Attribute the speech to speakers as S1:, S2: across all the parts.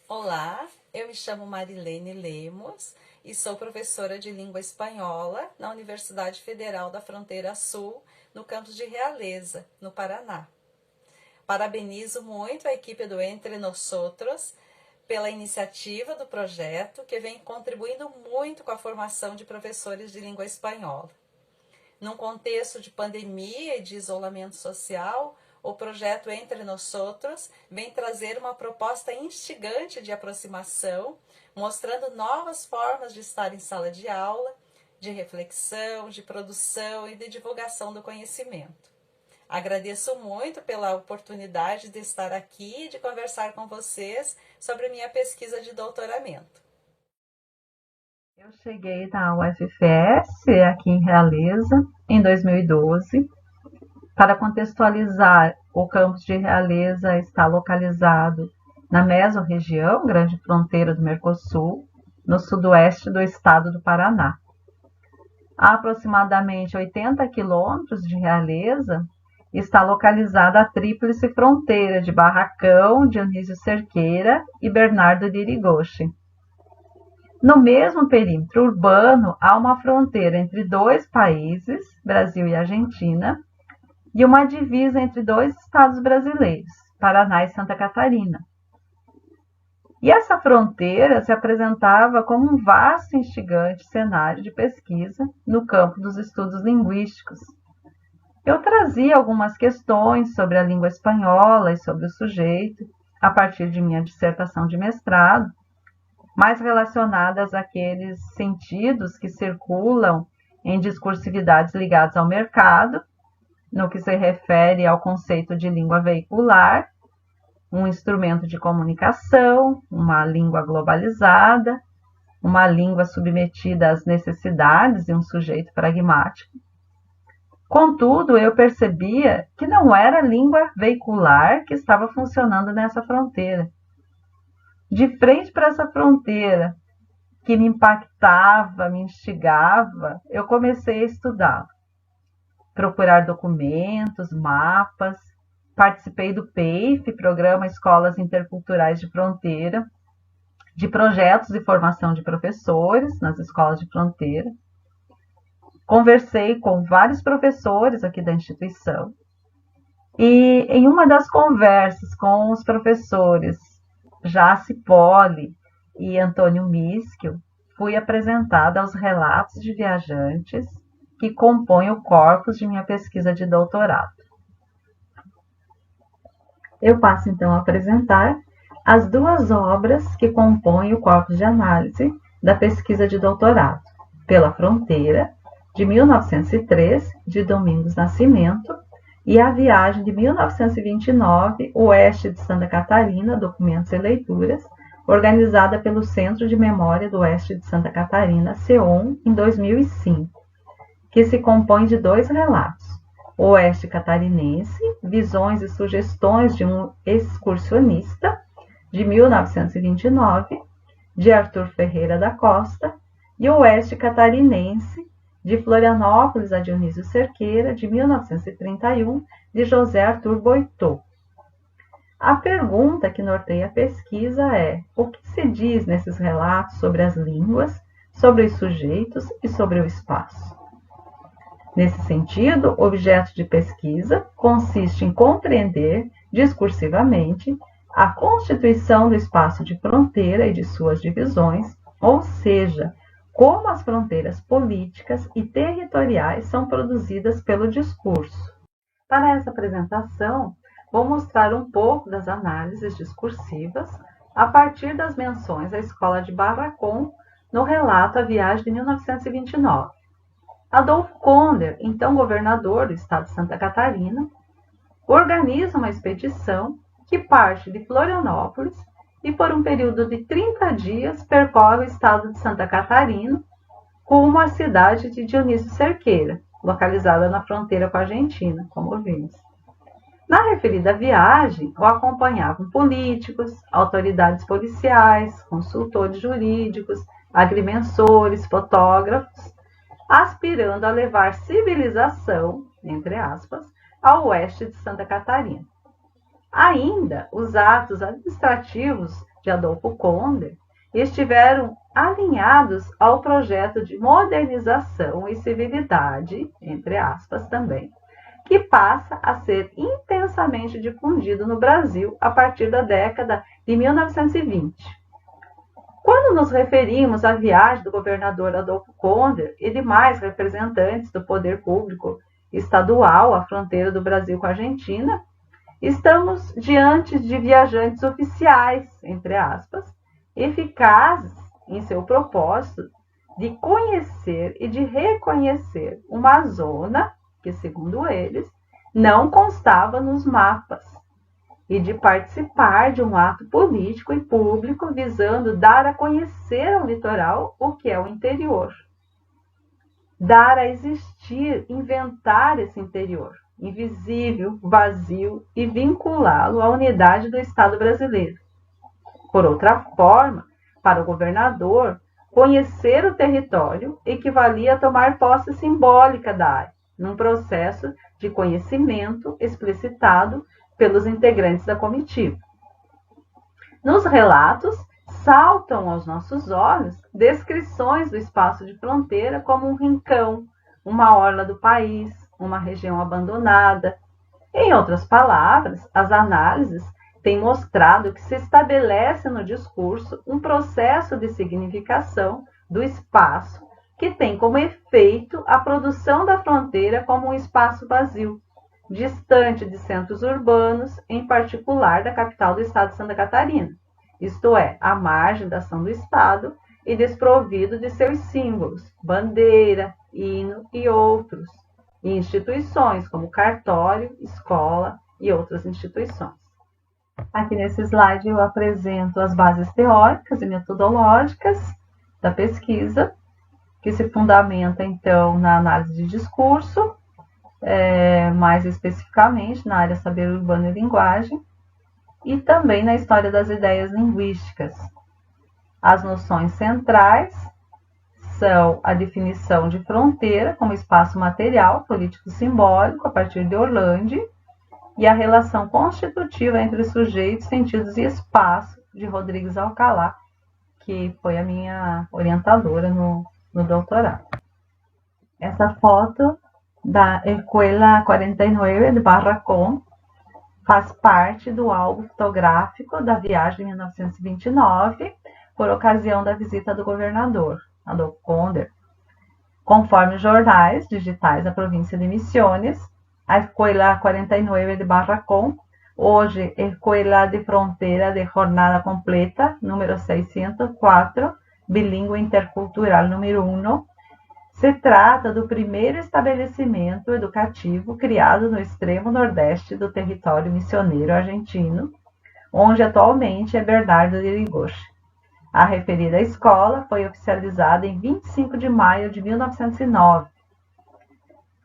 S1: Olá, eu me chamo Marilene Lemos e sou professora de língua espanhola na Universidade Federal da Fronteira Sul, no campus de Realeza, no Paraná. Parabenizo muito a equipe do Entre Nosotros pela iniciativa do projeto, que vem contribuindo muito com a formação de professores de língua espanhola. Num contexto de pandemia e de isolamento social, o projeto Entre Nosotros vem trazer uma proposta instigante de aproximação, mostrando novas formas de estar em sala de aula, de reflexão, de produção e de divulgação do conhecimento. Agradeço muito pela oportunidade de estar aqui e de conversar com vocês sobre minha pesquisa de doutoramento.
S2: Eu cheguei na UFFS, aqui em Realeza, em 2012. Para contextualizar, o campus de Realeza está localizado na mesorregião, grande fronteira do Mercosul, no sudoeste do estado do Paraná. A aproximadamente 80 quilômetros de Realeza, está localizada a tríplice fronteira de Barracão, Dionísio Cerqueira e Bernardo de Irigoyen. No mesmo perímetro urbano, há uma fronteira entre dois países, Brasil e Argentina, e uma divisa entre dois estados brasileiros, Paraná e Santa Catarina. E essa fronteira se apresentava como um vasto e instigante cenário de pesquisa no campo dos estudos linguísticos. Eu trazia algumas questões sobre a língua espanhola e sobre o sujeito, a partir de minha dissertação de mestrado, mais relacionadas àqueles sentidos que circulam em discursividades ligadas ao mercado, no que se refere ao conceito de língua veicular, um instrumento de comunicação, uma língua globalizada, uma língua submetida às necessidades de um sujeito pragmático. Contudo, eu percebia que não era a língua veicular que estava funcionando nessa fronteira. De frente para essa fronteira, que me impactava, me instigava, eu comecei a estudar. Procurar documentos, mapas, participei do PEIF, Programa Escolas Interculturais de Fronteira, de projetos de formação de professores nas escolas de fronteira. Conversei com vários professores aqui da instituição e em uma das conversas com os professores Jace Poli e Antônio Mischel, fui apresentada aos relatos de viajantes que compõem o corpus de minha pesquisa de doutorado. Eu passo então a apresentar as duas obras que compõem o corpus de análise da pesquisa de doutorado: Pela Fronteira, de 1903, de Domingos Nascimento, e A Viagem, de 1929, Oeste de Santa Catarina, Documentos e Leituras, organizada pelo Centro de Memória do Oeste de Santa Catarina, CEOM, em 2005, que se compõe de dois relatos: O Oeste Catarinense, Visões e Sugestões de um Excursionista, de 1929, de Arthur Ferreira da Costa, e O Oeste Catarinense, de Florianópolis a Dionísio Cerqueira, de 1931, de José Arthur Boitot. A pergunta que norteia a pesquisa é: o que se diz nesses relatos sobre as línguas, sobre os sujeitos e sobre o espaço? Nesse sentido, o objeto de pesquisa consiste em compreender discursivamente a constituição do espaço de fronteira e de suas divisões, ou seja, como as fronteiras políticas e territoriais são produzidas pelo discurso. Para essa apresentação, vou mostrar um pouco das análises discursivas a partir das menções à escola de Barracão no relato A Viagem, de 1929. Adolfo Konder, então governador do estado de Santa Catarina, organiza uma expedição que parte de Florianópolis e, por um período de 30 dias, percorre o estado de Santa Catarina rumo à cidade de Dionísio Cerqueira, localizada na fronteira com a Argentina, como vimos. Na referida viagem, o acompanhavam políticos, autoridades policiais, consultores jurídicos, agrimensores, fotógrafos, aspirando a levar civilização, entre aspas, ao oeste de Santa Catarina. Ainda, os atos administrativos de Adolfo Konder estiveram alinhados ao projeto de modernização e civilidade, entre aspas também, que passa a ser intensamente difundido no Brasil a partir da década de 1920. Quando nos referimos à viagem do governador Adolfo Konder e demais representantes do poder público estadual à fronteira do Brasil com a Argentina, estamos diante de viajantes oficiais, entre aspas, eficazes em seu propósito de conhecer e de reconhecer uma zona que, segundo eles, não constava nos mapas, e de participar de um ato político e público visando dar a conhecer ao litoral o que é o interior. Dar a existir, inventar esse interior, invisível, vazio, e vinculá-lo à unidade do Estado brasileiro. Por outra forma, para o governador, conhecer o território equivalia a tomar posse simbólica da área, num processo de conhecimento explicitado pelos integrantes da comitiva. Nos relatos, saltam aos nossos olhos descrições do espaço de fronteira como um rincão, uma orla do país, uma região abandonada. Em outras palavras, as análises têm mostrado que se estabelece no discurso um processo de significação do espaço que tem como efeito a produção da fronteira como um espaço vazio, distante de centros urbanos, em particular da capital do estado de Santa Catarina, isto é, à margem da ação do Estado e desprovido de seus símbolos, bandeira, hino e outros, e instituições como cartório, escola e outras instituições. Aqui nesse slide eu apresento as bases teóricas e metodológicas da pesquisa, que se fundamenta então na análise de discurso, mais especificamente na área saber urbano e linguagem, e também na história das ideias linguísticas. As noções centrais são a definição de fronteira como espaço material, político simbólico, a partir de Orlandi, e a relação constitutiva entre sujeitos, sentidos e espaço, de Rodrigues Alcalá, que foi a minha orientadora no doutorado. Essa foto da Escuela 49 de Barracón faz parte do álbum fotográfico da viagem de 1929, por ocasião da visita do governador, Adolfo Konder. Conforme os jornais digitais da província de Misiones, a Escuela 49 de Barracón, hoje Escuela de Fronteira de Jornada Completa, número 604, bilíngue intercultural número 1, se trata do primeiro estabelecimento educativo criado no extremo nordeste do território missioneiro argentino, onde atualmente é Bernardo de Irigoyen. A referida escola foi oficializada em 25 de maio de 1909.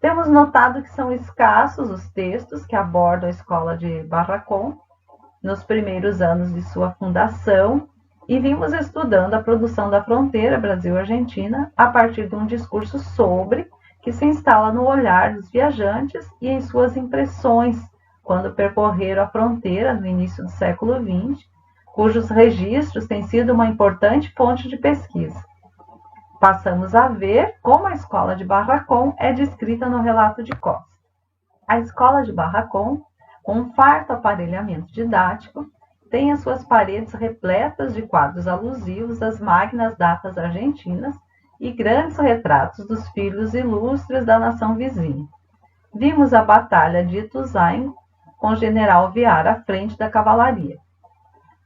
S2: Temos notado que são escassos os textos que abordam a escola de Barracón nos primeiros anos de sua fundação, e vimos estudando a produção da fronteira Brasil-Argentina a partir de um discurso sobre, que se instala no olhar dos viajantes e em suas impressões quando percorreram a fronteira no início do século XX, cujos registros têm sido uma importante fonte de pesquisa. Passamos a ver como a escola de Barracón é descrita no relato de Costa. A escola de Barracón, com um farto aparelhamento didático, tem as suas paredes repletas de quadros alusivos às magnas datas argentinas e grandes retratos dos filhos ilustres da nação vizinha. Vimos a Batalha de Ituzaingó com o general Viar à frente da cavalaria.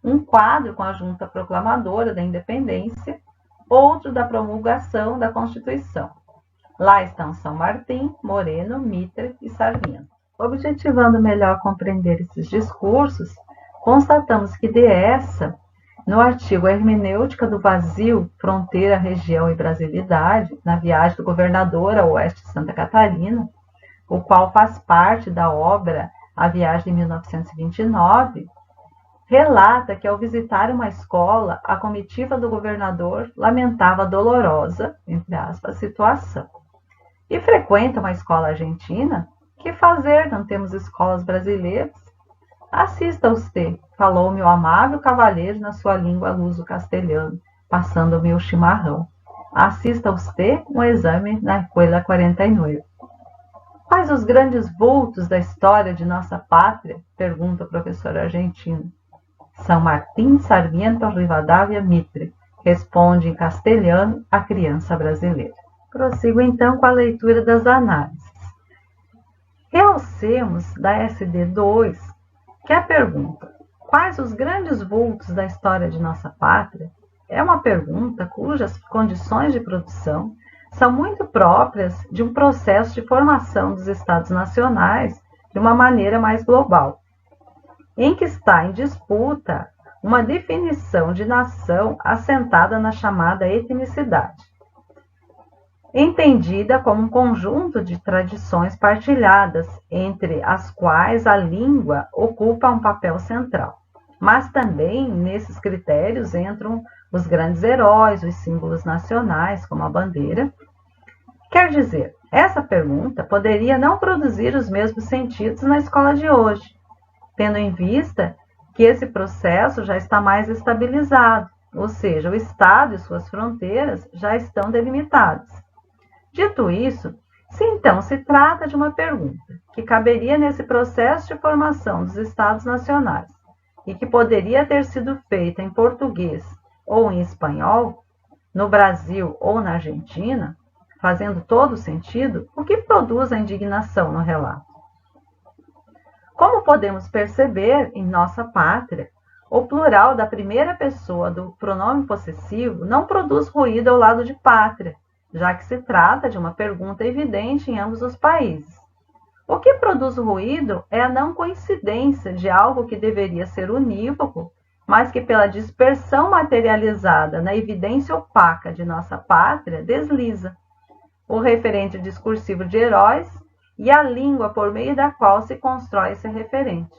S2: Um quadro com a junta proclamadora da independência, outro da promulgação da Constituição. Lá estão São Martim, Moreno, Mitre e Sarmiento. Objetivando melhor compreender esses discursos, constatamos que de essa, no artigo Hermenêutica do Vazio, Fronteira, Região e Brasilidade, na viagem do governador ao oeste de Santa Catarina, o qual faz parte da obra A Viagem de 1929, relata que ao visitar uma escola, a comitiva do governador lamentava a dolorosa, entre aspas, situação. E frequenta uma escola argentina? Que fazer? Não temos escolas brasileiras? Assista você, falou-me o amável cavalheiro na sua língua luso-castelhano, passando-me o chimarrão. Assista você um exame na escola 49. Quais os grandes vultos da história de nossa pátria? Pergunta o professor argentino. São Martín Sarmiento Rivadavia Mitre, responde em castelhano a criança brasileira. Prossigo então com a leitura das análises. Realcemos da SD2 que a pergunta quais os grandes vultos da história de nossa pátria é uma pergunta cujas condições de produção são muito próprias de um processo de formação dos Estados nacionais de uma maneira mais global, em que está em disputa uma definição de nação assentada na chamada etnicidade, entendida como um conjunto de tradições partilhadas, entre as quais a língua ocupa um papel central. Mas também nesses critérios entram os grandes heróis, os símbolos nacionais, como a bandeira. Quer dizer, essa pergunta poderia não produzir os mesmos sentidos na escola de hoje, tendo em vista que esse processo já está mais estabilizado, ou seja, o Estado e suas fronteiras já estão delimitadas. Dito isso, se então se trata de uma pergunta que caberia nesse processo de formação dos Estados nacionais e que poderia ter sido feita em português ou em espanhol, no Brasil ou na Argentina, fazendo todo sentido, o que produz a indignação no relato? Como podemos perceber, em nossa pátria, o plural da primeira pessoa do pronome possessivo não produz ruído ao lado de pátria, já que se trata de uma pergunta evidente em ambos os países. O que produz ruído é a não coincidência de algo que deveria ser unívoco, mas que pela dispersão materializada na evidência opaca de nossa pátria desliza. O referente discursivo de heróis e a língua por meio da qual se constrói esse referente.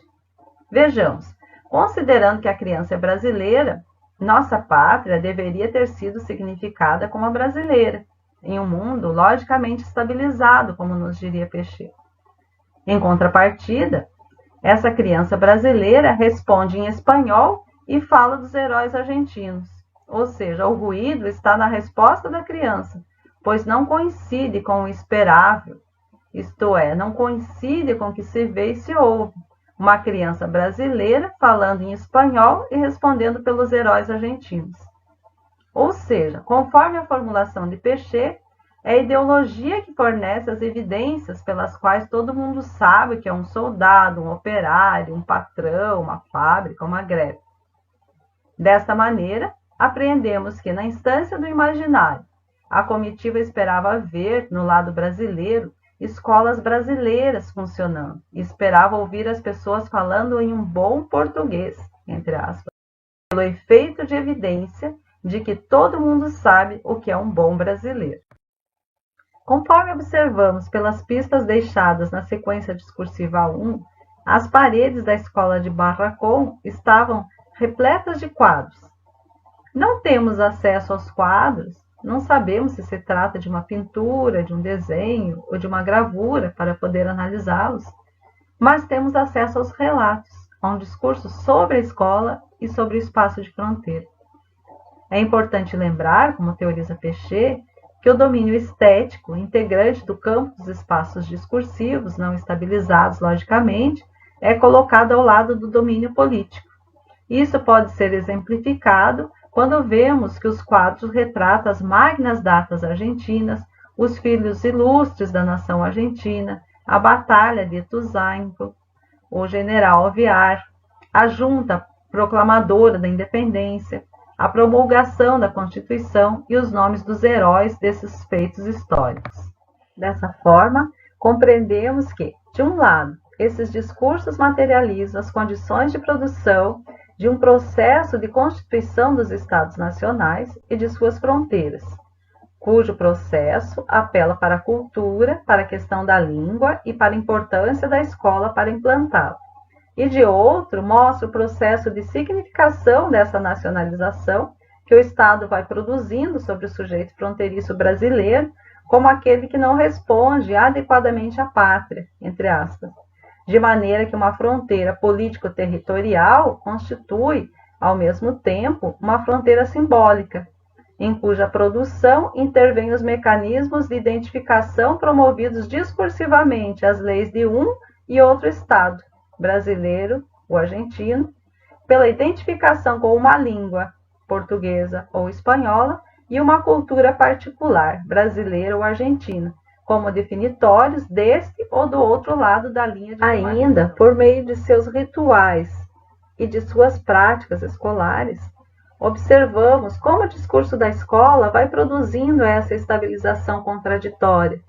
S2: Vejamos, considerando que a criança é brasileira, nossa pátria deveria ter sido significada como a brasileira, em um mundo logicamente estabilizado, como nos diria Peixê. Em contrapartida, essa criança brasileira responde em espanhol e fala dos heróis argentinos, ou seja, o ruído está na resposta da criança, pois não coincide com o esperável, isto é, não coincide com o que se vê e se ouve. Uma criança brasileira falando em espanhol e respondendo pelos heróis argentinos. Ou seja, conforme a formulação de Peixê, é a ideologia que fornece as evidências pelas quais todo mundo sabe que é um soldado, um operário, um patrão, uma fábrica, uma greve. Desta maneira, apreendemos que, na instância do imaginário, a comitiva esperava ver, no lado brasileiro, escolas brasileiras funcionando e esperava ouvir as pessoas falando em um bom português, entre aspas, pelo efeito de evidência de que todo mundo sabe o que é um bom brasileiro. Conforme observamos pelas pistas deixadas na sequência discursiva 1, as paredes da escola de Barracón estavam repletas de quadros. Não temos acesso aos quadros, não sabemos se se trata de uma pintura, de um desenho ou de uma gravura para poder analisá-los, mas temos acesso aos relatos, a um discurso sobre a escola e sobre o espaço de fronteira. É importante lembrar, como teoriza Peixê, que o domínio estético, integrante do campo dos espaços discursivos, não estabilizados logicamente, é colocado ao lado do domínio político. Isso pode ser exemplificado quando vemos que os quadros retratam as magnas datas argentinas, os filhos ilustres da nação argentina, a Batalha de Ituzaingó, o general Alvear, a junta proclamadora da independência, a promulgação da Constituição e os nomes dos heróis desses feitos históricos. Dessa forma, compreendemos que, de um lado, esses discursos materializam as condições de produção de um processo de constituição dos Estados nacionais e de suas fronteiras, cujo processo apela para a cultura, para a questão da língua e para a importância da escola para implantá-la. E de outro, mostra o processo de significação dessa nacionalização que o Estado vai produzindo sobre o sujeito fronteiriço brasileiro como aquele que não responde adequadamente à pátria, entre aspas, de maneira que uma fronteira político-territorial constitui, ao mesmo tempo, uma fronteira simbólica, em cuja produção intervêm os mecanismos de identificação promovidos discursivamente às leis de um e outro Estado, brasileiro ou argentino, pela identificação com uma língua, portuguesa ou espanhola, e uma cultura particular, brasileira ou argentina, como definitórios deste ou do outro lado da linha de demarcação. Ainda, por meio de seus rituais e de suas práticas escolares, observamos como o discurso da escola vai produzindo essa estabilização contraditória.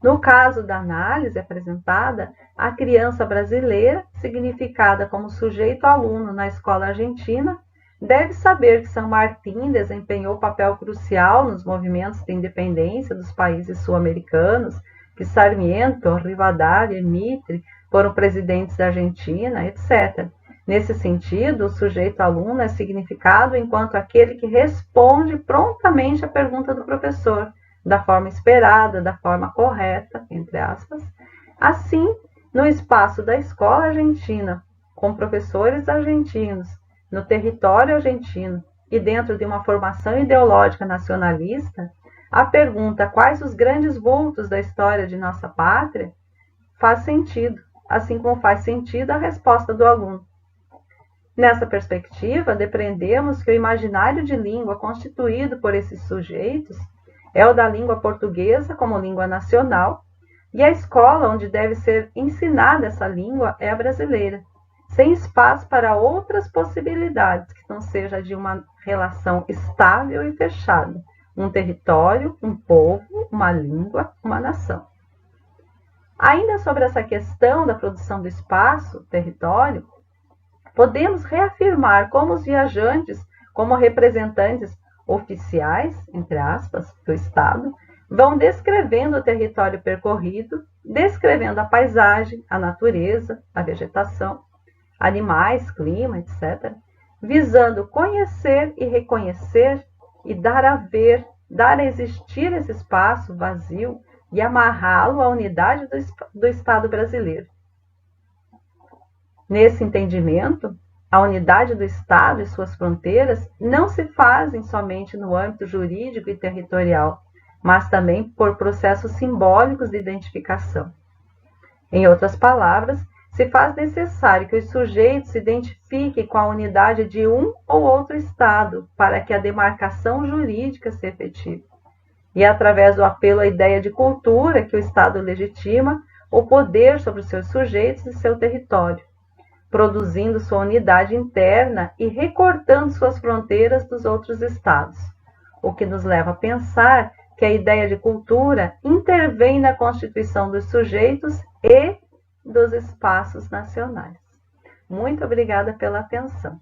S2: No caso da análise apresentada, a criança brasileira, significada como sujeito-aluno na escola argentina, deve saber que San Martín desempenhou papel crucial nos movimentos de independência dos países sul-americanos, que Sarmiento, Rivadavia e Mitre foram presidentes da Argentina, etc. Nesse sentido, o sujeito-aluno é significado enquanto aquele que responde prontamente à pergunta do professor, da forma esperada, da forma correta, entre aspas. Assim, no espaço da escola argentina, com professores argentinos, no território argentino e dentro de uma formação ideológica nacionalista, a pergunta quais os grandes vultos da história de nossa pátria faz sentido, assim como faz sentido a resposta do aluno. Nessa perspectiva, depreendemos que o imaginário de língua constituído por esses sujeitos é o da língua portuguesa como língua nacional, e a escola onde deve ser ensinada essa língua é a brasileira, sem espaço para outras possibilidades que não seja de uma relação estável e fechada, um território, um povo, uma língua, uma nação. Ainda sobre essa questão da produção do espaço, território, podemos reafirmar como os viajantes, como representantes oficiais, entre aspas, do Estado, vão descrevendo o território percorrido, descrevendo a paisagem, a natureza, a vegetação, animais, clima, etc., visando conhecer e reconhecer e dar a ver, dar a existir esse espaço vazio e amarrá-lo à unidade do Estado brasileiro. Nesse entendimento, a unidade do Estado e suas fronteiras não se fazem somente no âmbito jurídico e territorial, mas também por processos simbólicos de identificação. Em outras palavras, se faz necessário que os sujeitos se identifiquem com a unidade de um ou outro Estado para que a demarcação jurídica se efetive. E é através do apelo à ideia de cultura que o Estado legitima o poder sobre os seus sujeitos e seu território, produzindo sua unidade interna e recortando suas fronteiras dos outros estados, o que nos leva a pensar que a ideia de cultura intervém na constituição dos sujeitos e dos espaços nacionais. Muito obrigada pela atenção.